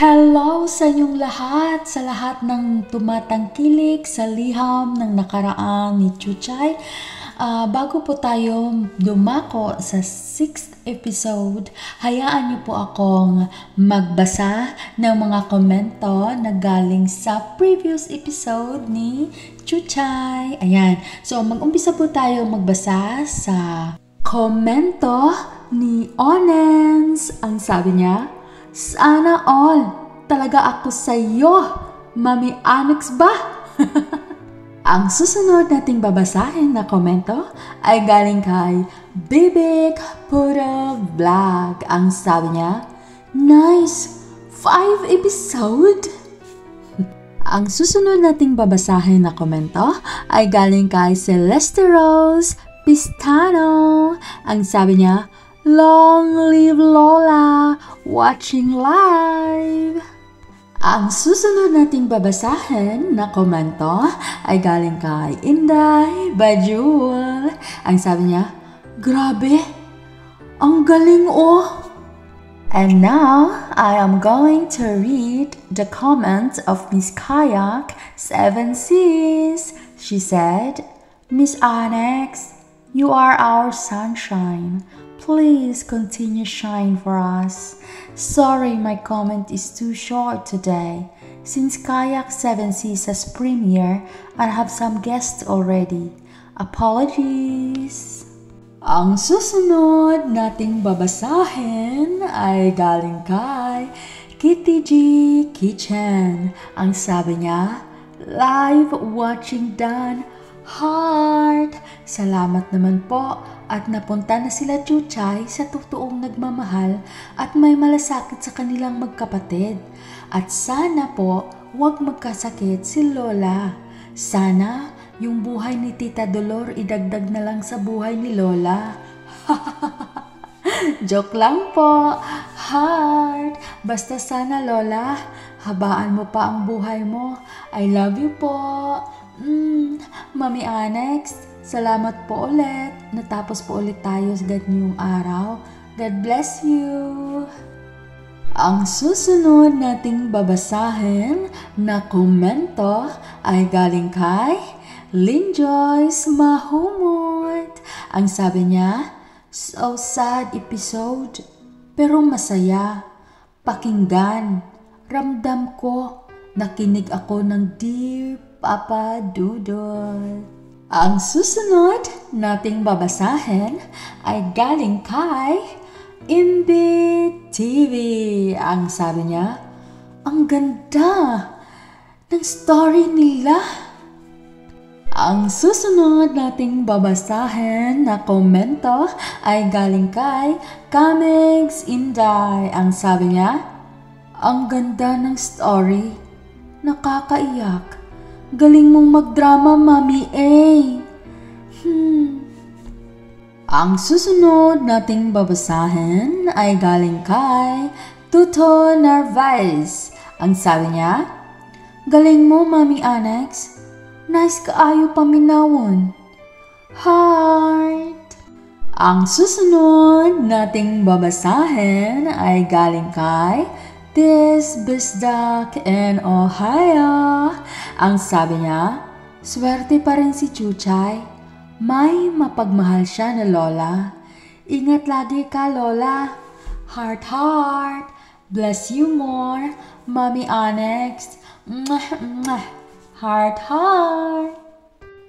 Hello sa inyong lahat, sa lahat ng tumatangkilik sa liham ng nakaraan ni Chuchay. Bago po tayo dumako sa 6th episode, hayaan niyo po akong magbasa ng mga komento na galing sa previous episode ni Chuchay. Ayan, so mag-umpisa po tayo magbasa sa komento ni Onens. Ang sabi niya, sana all, talaga ako sa iyo, Mami Annex ba? Ang susunod nating babasahin na komento ay galing kay Bibik Puro Vlog. Ang sabi niya, nice, 5 episode? Ang susunod nating babasahin na komento ay galing kay Celeste Rose Pistano. Ang sabi niya, long live Lola, watching live! Ang susunod nating babasahin na komento ay galing kay Inday Bajul. Ang sabi niya, grabe, ang galing oh! And now, I am going to read the comments of Miss Kayak 7Cs. She said, Miss Annex, you are our sunshine. Please continue shine for us. Sorry my comment is too short today. Since Kayak 7Cs has premiere, I have some guests already. Apologies. Ang susunod nating babasahin ay galing kay Kitty G Kitchen. Ang sabi niya, live watching done, heart. Salamat naman po at napunta na sila Chuchay sa totoong nagmamahal at may malasakit sa kanilang magkapatid. At sana po huwag magkasakit si Lola. Sana yung buhay ni Tita Dolor idagdag na lang sa buhay ni Lola. Joke lang po. Heart. Basta sana Lola, habaan mo pa ang buhay mo. I love you po. Mami Annex, salamat po ulit. Natapos po ulit tayo sa ganyang araw. God bless you. Ang susunod nating babasahin na komento ay galing kay Lynn Joyce Mahumot. Ang sabi niya, so sad episode, pero masaya. Pakinggan, ramdam ko, nakinig ako ng Dear Papa Dudol. Ang susunod nating babasahin ay galing kay Imbi TV. Ang sabi niya, ang ganda ng story nila. Ang susunod nating babasahin na komento ay galing kay Kamegs Inday. Ang sabi niya, ang ganda ng story, nakakaiyak. Galing mong magdrama, Mami A. Ang susunod nating babasahin ay galing kay Tuto Narvaez. Ang sabi niya, galing mo, Mami Annex. Nice kaayo paminawon. Heart. Ang susunod nating babasahin ay galing kay This Bisdak in Ohio. Ang sabi niya, swerte pa rin si Chuchay. May mapagmahal siya na Lola. Ingat lagi ka, Lola. Heart, heart. Bless you more, Mami Annex. Mwah, mwah. Heart, heart.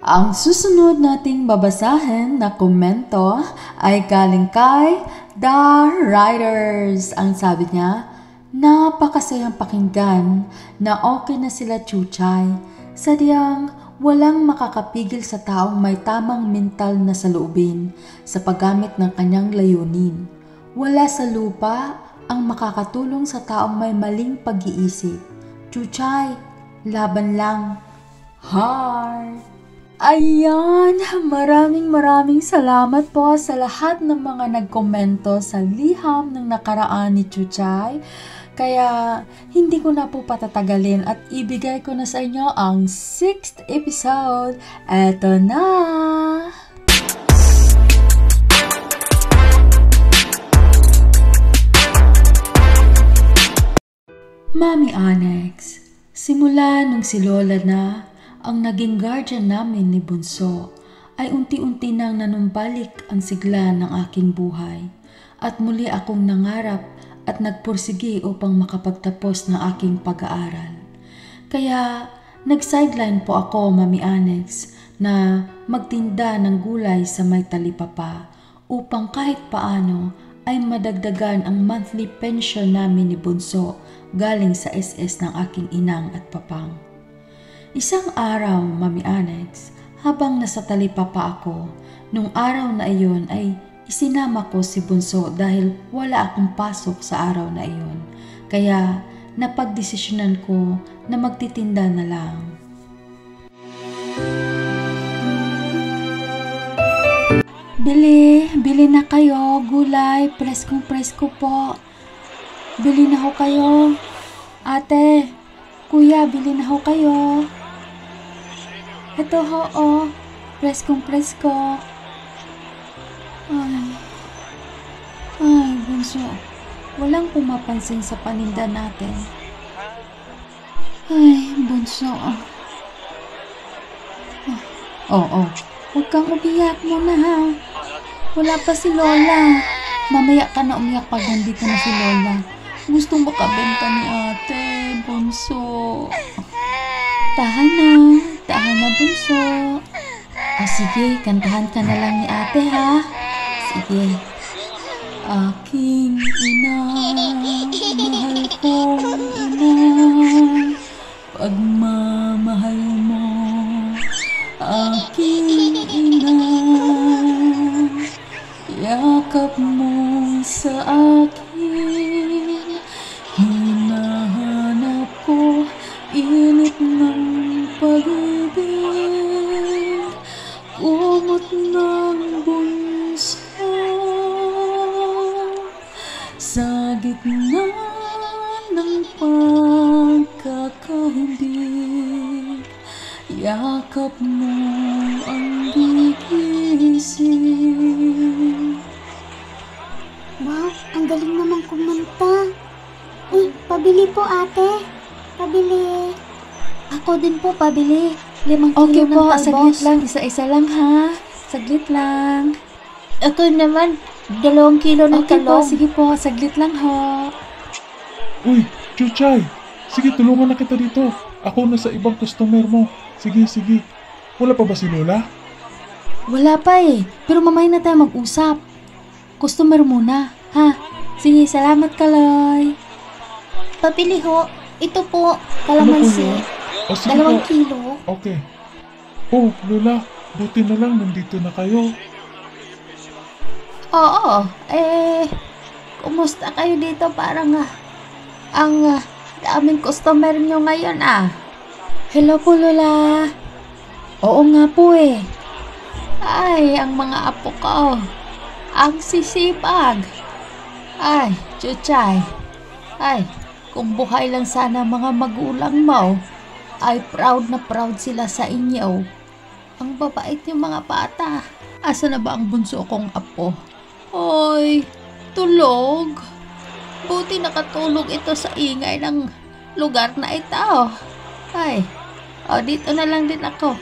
Ang susunod nating babasahin na komento ay galing kay The Riders. Ang sabi niya, napakasayang pakinggan na okay na sila Chuchay. Sadyang walang makakapigil sa taong may tamang mental na saloobin sa paggamit ng kanyang layunin. Wala sa lupa ang makakatulong sa taong may maling pag-iisip. Chuchay, laban lang. Heart. Ayan, maraming salamat po sa lahat ng mga nagkomento sa liham ng nakaraan ni Chuchay. Kaya hindi ko na po patatagalin at ibigay ko na sa inyo ang 6th episode. Eto na! Mami Annex, simula nung si Lola na ang naging guardian namin ni Bunso, ay unti-unti nang nanumbalik ang sigla ng aking buhay at muli akong nangarap at nagpursige upang makapagtapos ng aking pag-aaral. Kaya nag-sideline po ako, Mami Annex, na magtinda ng gulay sa may talipapa upang kahit paano ay madagdagan ang monthly pension namin ni Bunso galing sa SS ng aking inang at papang. Isang araw, Mami Annex, habang nasa talipapa ako, nung araw na iyon ay isinama ko si Bunso dahil wala akong pasok sa araw na iyon. Kaya napagdesisyonan ko na magtitinda na lang. Bili na kayo, gulay, preskong-presko po. Bili na ho kayo. Ate, kuya, bili na ho kayo. Ito ho, preskong-presko. Ay, Bunso, walang pumapansin sa paninda natin. Ay, Bunso. Huwag kang umiyak muna ha. Wala pa si Lola. Mamaya ka na umiyak pag nandito na si Lola. Gustong makabenta ni ate, Bunso. Tahan na, Bunso. Sige, kantahan ka na lang ni ate ha. Sige. Aking ina, mahal kong ina, pagmamahal mo, aking ina, yakap mo sa akin, hinahanap ko init ng pag-ibig, kumot ng bunso, sa gitna ng pagkakahimbing, yakap mo ang gigising. Wow, ang galing naman kumanta. Pabili po ate. Pabili. Ako din po pabili. 5 Okay kilo ng po, talbos. saglit lang, isa-isa lang ha. Saglit lang. Ako naman, 2 kilo ng Okay po, talong. sige po, saglit lang ho. Uy, Chuchay! Sige, tulungan na kita dito. Ako na sa ibang customer mo. Sige. Wala pa ba si Lola? Wala pa pero mamaya na tayo mag-usap. Customer muna, ha? Sige, salamat Kaloy. Pabili ho. Ito po, Ano po kalamansi. yun? O sige 2 po. kilo. Okay. Oh, Lola, buti na lang nandito na kayo. Oo, kumusta kayo dito? Parang ang daming customer nyo ngayon Hello po, Lola. Oo nga po Ay, ang mga apo ko. Ang sisipag. Ay, Chuchay. Ay, kung buhay lang sana mga magulang mo, ay proud na proud sila sa inyo. Ang babait yung mga bata. Asa na ba ang bunso kong apo? Hoy, tulog. Buti nakatulog ito sa ingay ng lugar na ito. Ay, dito na lang din ako.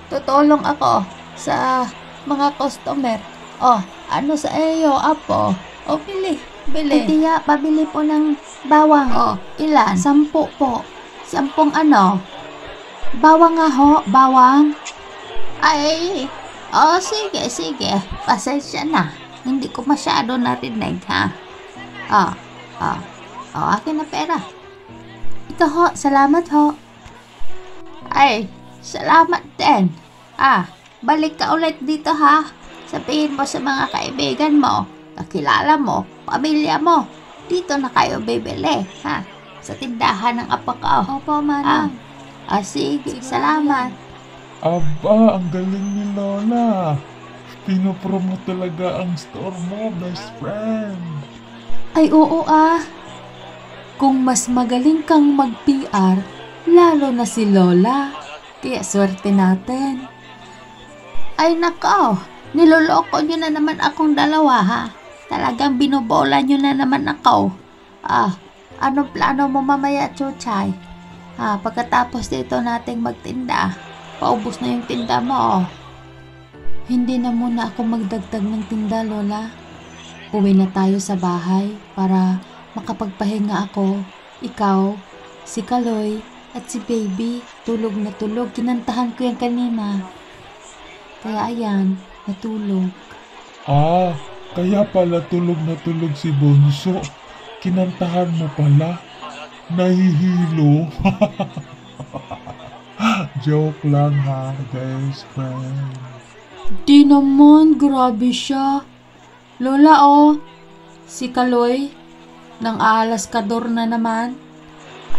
Tutulong ako sa mga customer. Ano sa iyo, apo? Bili. Tiya, pabili po ng bawang. Ilan? 10 po. 10 ano? Bawang nga ho, bawang. Ay, sige. Pasensya na. Hindi ko masyado narinig, ha? Akin na pera. Ito ho, salamat ho. Ay, salamat din. Balik ka ulit dito, ha? Sabihin mo sa mga kaibigan mo, kakilala mo, pamilya mo. Dito na kayo bibili, ha? Sa tindahan ng apo ko. Opo, manang. Sige, salamat. Aba, ang galing ni Lola. Pinopromote talaga ang store mo, best friend. Ay oo Kung mas magaling kang mag-PR, lalo na si Lola. Kaya swerte natin. Ay nako, niloloko nyo na naman akong dalawa, ha? Talagang binobola nyo na naman ako. Anong plano mo mamaya, Chuchay? Pagkatapos dito nating magtinda, paubos na yung tinda mo. Hindi na muna ako magdagdag ng tinda, Lola. Uwi na tayo sa bahay para makapagpahinga ako. Ikaw, si Kaloy, at si Baby, tulog na tulog. Kinantahan ko yan kanina. Kaya ayan, natulog. Kaya pala tulog na tulog si Bunso. Kinantahan mo pala. Nahihilo. Joke lang ha, best friend. Di naman, grabe siya. Lola, si Kaloy, nang aalaskador na naman.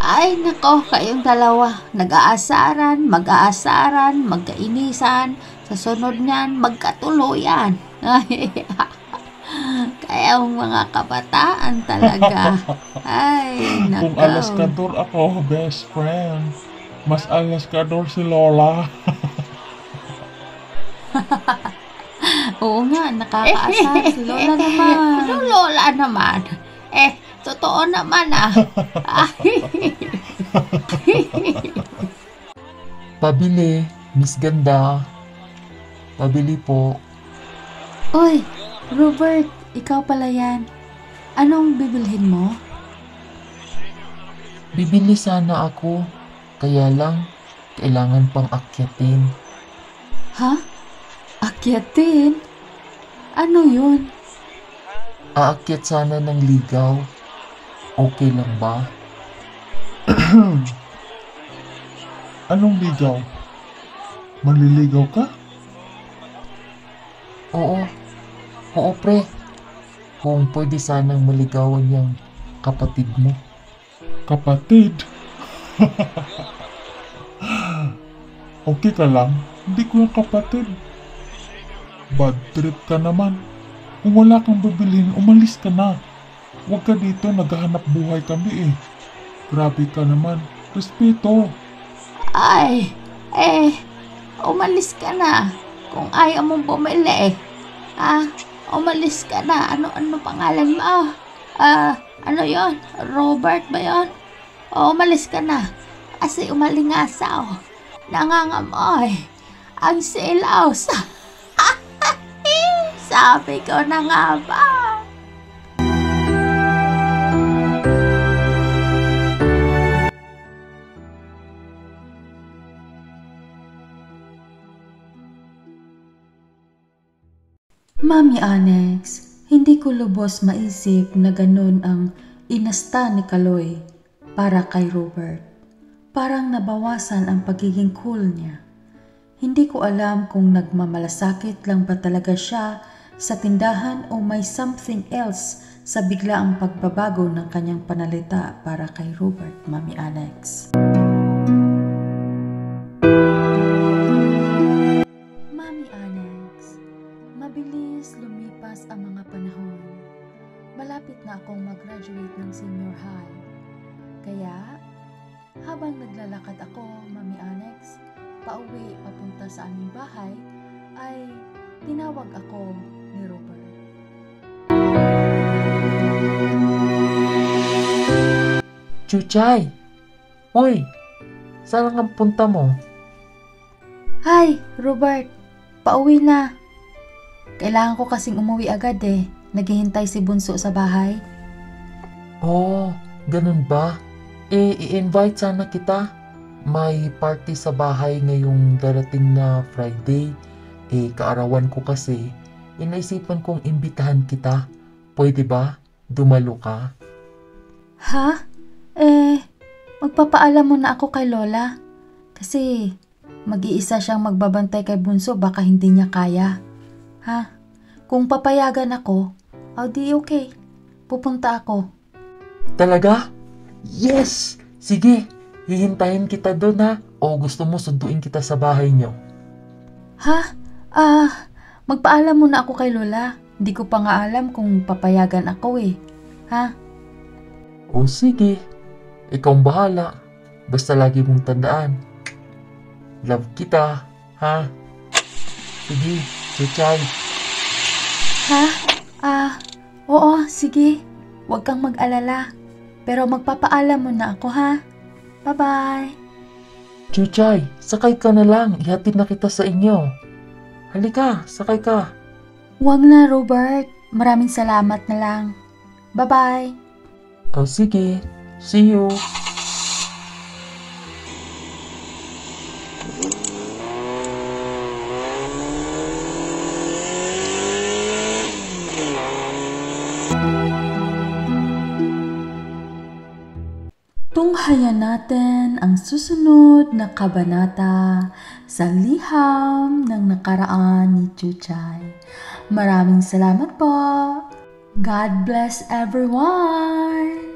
Ay, nako, kayong dalawa. Nag-aasaran, mag-aasaran, magkainisan. Sa sunod niyan, magkatuluyan. Kaya ang mga kabataan talaga. Ay, nako. Kung alaskador ako, best friend. Mas alaskador si Lola. Oo nga, nakakaasar si Lola naman. Lola naman. Totoo naman Pabili, Miss Ganda. Pabili po. Oy, Robert, ikaw pala yan. Anong bibilhin mo? Bibili sana ako. Kaya lang, kailangan pang akyatin. Ha? Akyatin? Ano yun? Aakyat sana ng ligaw. Okay lang ba? Anong ligaw? Manliligaw ka? Oo pre. Kung pwede sanang maligawan yung kapatid mo. Kapatid? Okay ka lang? Hindi ko yung kapatid. Bad trip ka naman. Kung wala kang bibilhin, umalis ka na. Huwag ka dito, naghahanap buhay kami eh. Grabe ka naman. Respeto. Ay, umalis ka na. Kung ayaw mong bumili, umalis ka na. Ano pangalan mo? Ano yon? Robert ba yon? Umalis ka na. Kasi umalingasaw. Nangangamoy. Ang silaws. Sabi ko na nga ba? Mami Annex, hindi ko lubos maisip na ganun ang inasta ni Kaloy para kay Robert. Parang nabawasan ang pagiging cool niya. Hindi ko alam kung nagmamalasakit lang ba talaga siya sa tindahan o may something else sa biglaang pagbabago ng kanyang panalita para kay Robert, Mami Annex. Mami Annex, mabilis lumipas ang mga panahon. Malapit na akong mag-graduate ng senior high. Kaya, habang naglalakad ako, Mami Annex, pauwi papunta sa aming bahay, ay tinawag ako ni Robert. Chuchay! Hoy! Saan ang punta mo? Hi, Robert! Pauwi na. Kailangan ko kasing umuwi agad eh. Naghihintay si Bunso sa bahay. Oh, ganun ba? I-invite sana kita. May party sa bahay ngayong darating na Friday. Kaarawan ko kasi. Inaisipan kong imbitahan kita. Pwede ba? Dumalo ka? Ha? Magpapaalam mo na ako kay Lola. Kasi mag-iisa siyang magbabantay kay Bunso, baka hindi niya kaya. Ha? Kung papayagan ako, di okay. Pupunta ako. Talaga? Yes! Sige, hihintayin kita doon ha. O gusto mo sunduin kita sa bahay niyo? Ha? Magpaalam muna ako kay Lola. Hindi ko pa nga alam kung papayagan ako eh. Ha? O sige, ikaw ang bahala. Basta lagi mong tandaan. Love kita, ha? Sige, Chuchay. Ha? Oo, sige. Huwag kang mag-alala. Pero magpapaalam muna ako ha. Bye-bye! Chuchay, sakay ka na lang. Ihatid na kita sa inyo. Halika, sakay ka. Huwag na, Robert. Maraming salamat na lang. Bye-bye! O sige, see you. Tunghayan natin ang susunod na kabanata sa liham ng nakaraan ni Chuchay. Maraming salamat po. God bless everyone!